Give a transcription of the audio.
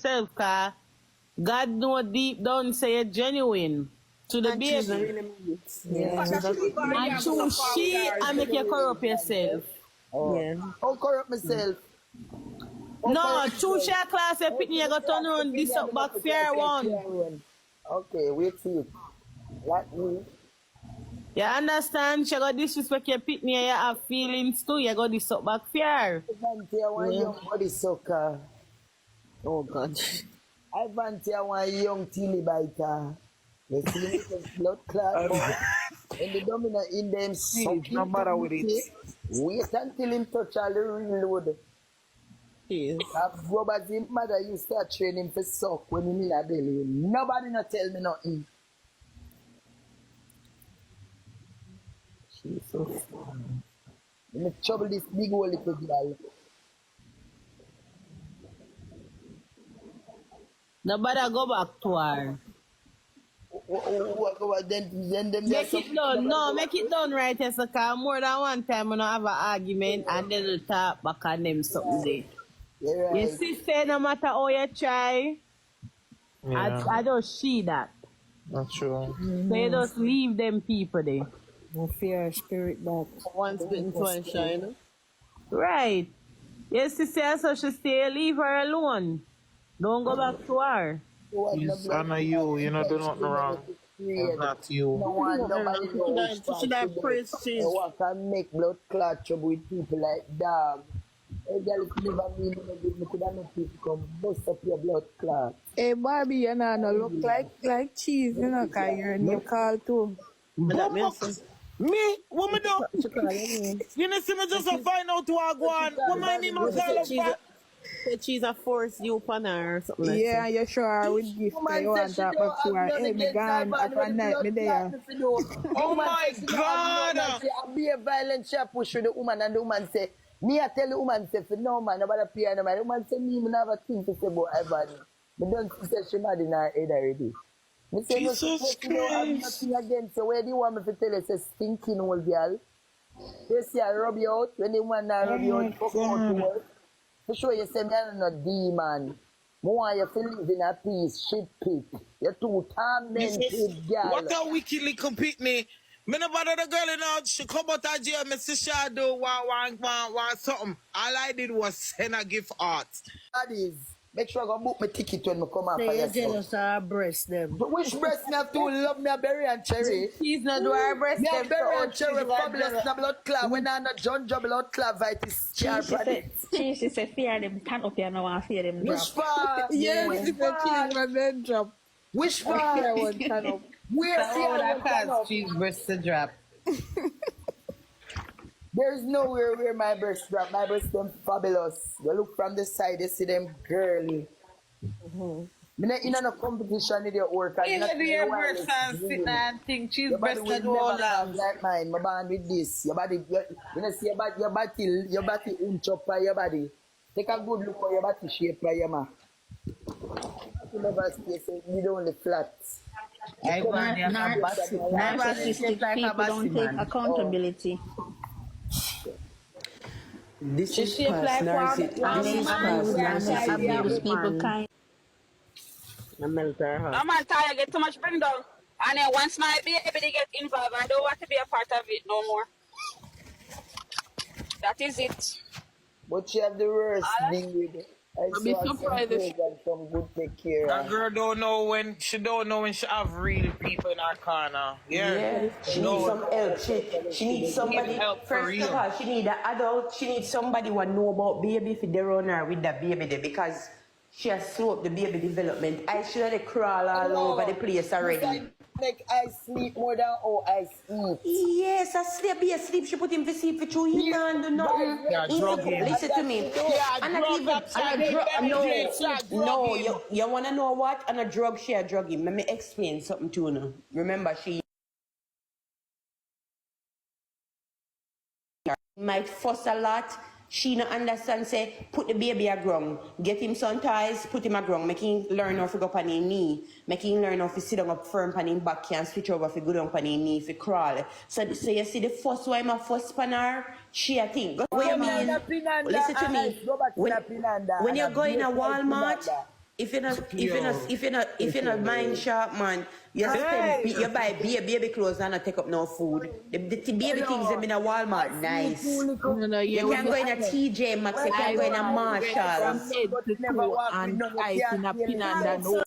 Self, car God know deep down say you're genuine to the And she's baby. really mean it. Yeah, Yeah, so leave her And here go so choose far with she her and make you genuine. corrupt yourself. oh. Yeah. How corrupt myself? How No, corrupt choose myself? your class, you How pitney, to you the go turn class to around me this and up the back to fair class one. one. Okay, wait till it. Like me. You understand? She got disrespect your pitney and you have feelings too. You got this up back fair. I volunteer one Yeah. young body sucker. Oh God. I volunteer one young tilly biter. You see me with blood clot boy. And the dominant in them suck No him matter to with it. the wait until him touch all the reload. Jeez. Have robbers him mother you start training for suck when him in a belly. Nobody not tell me nothing. Jesus. Let me trouble this big old little girl. Nobody go back to her. Then them Make it done. No, make it done right, yes, because more than one time we don't have an argument and then we talk back on them something there. You're You right. see, say no matter how you try, Yeah, I just see that. not true. So you just leave them people there. No fear spirit back. Once bitten, twice shy, you know? Right. Yes, sister, so she stay, leave her alone. Don't go back to her. It's honor you, you know, do nothing wrong. It's not you. No one, nobody knows. Should I praise cheese? No one can make blood clot trouble with people like dog. Hey, girl, if you never mean me could have no people come bust up your blood clot. Hey Barbie, you know, no look like cheese, you know, cause your name called too. Me? What me do? She call your name. You know, see me just a find out who I go on. What my name I call up? She's a force you upon her or something like Yeah, that. you sure with gift that you want to talk back to her. Hey, me gone at one night, me there. Oh my God! I be a violent shop push with the woman and the woman say, me I tell the woman say, no man, nobody pay no man. The woman say, me never think to say about Ivany. Me don't say she mad in her head already. Me say, no, Jesus you don't have Christ. nothing against you. Where do you want me to tell you, say, stinking old girl? They say I rub you out. When the woman now rub you out, fuck out to work. For sure you say, me I'm not demon. Me want you to live in a peace, shit pit. You're too tormented, girl. What a wicked little pitney. Me no bother the girl, you know. She come out of jail. Me see she do want something. All I did was send a gift art. That is, make sure I go book my ticket when I come out for Say you're yourself. jealous of her breast them. But which breast me have to love me a berry and cherry? She's not do her breast. Me a them, berry so and cherry she's like fabulous that. na blood clot. When I not John Job blood clot vitis She said, fear them, can't up here now and fear them drop. Which part? Yes, Which it's a cheese part? my then drop. Which Fear part? one can up. Where Oh, fear that one come cause up? she's breast to drop. There's nowhere where my breast drop. My breast them fabulous. You look from the side, you see them girly. Me not in no competition with your work. You do your breast and sit there and think she's Your body breast will to do all never have that. like mine. My band with this. Your body, you know, see your body inch up by your body. Take a good look for your body shape by your ma. You never stay, so you don't only flat. I want you to have bassy. Narcissistic like a people bassy don't take man. accountability. This She is shape past like narcissistic. one This is man past and narcissism. Abuse people kind. I melt her heart. No man tired, get too much bring down. And then once my baby they get involved, I don't want to be a part of it no more. That is it. But she have the worst thing with it. I I'll be saw some surprised if praise and some good take care That of. girl don't know when she have real people in her corner. Yeah. Yeah, she needs some help. She needs somebody. help for First real. of all, she needs an adult. She needs somebody who know about baby if they run her with that baby there because she has slowed the baby development. I should have crawl all over the place already. Make I sleep more than how I sleep. Yes, I sleep. Be asleep. She put him to sleep for 2 years. He can't do nothing. Yeah, drug him. Listen to me. Yeah, And not drug even upside and a down, drug. drug No, him. you wanna know what? And a drug, she a drug him. Let me explain something to you. Remember, she might fuss a lot. She no understand, say, put the baby a ground. Get him some ties, put him a ground. Make him learn how to go up on his knee. Make him learn how to sit down up firm on his back and switch over to go down on his knee if he crawl. So you see the first why I'm a fuss pan her, she a think. What you mean? Listen to me. When you go in a Walmart, If you're not mind sharp, man, you have to Hey. spend, you buy baby clothes and not take up no food. The baby things them in a Walmart, nice. No, You can go in a TJ Maxx, you can go in a from Marshalls. head to toe and tight in a pin and a nose.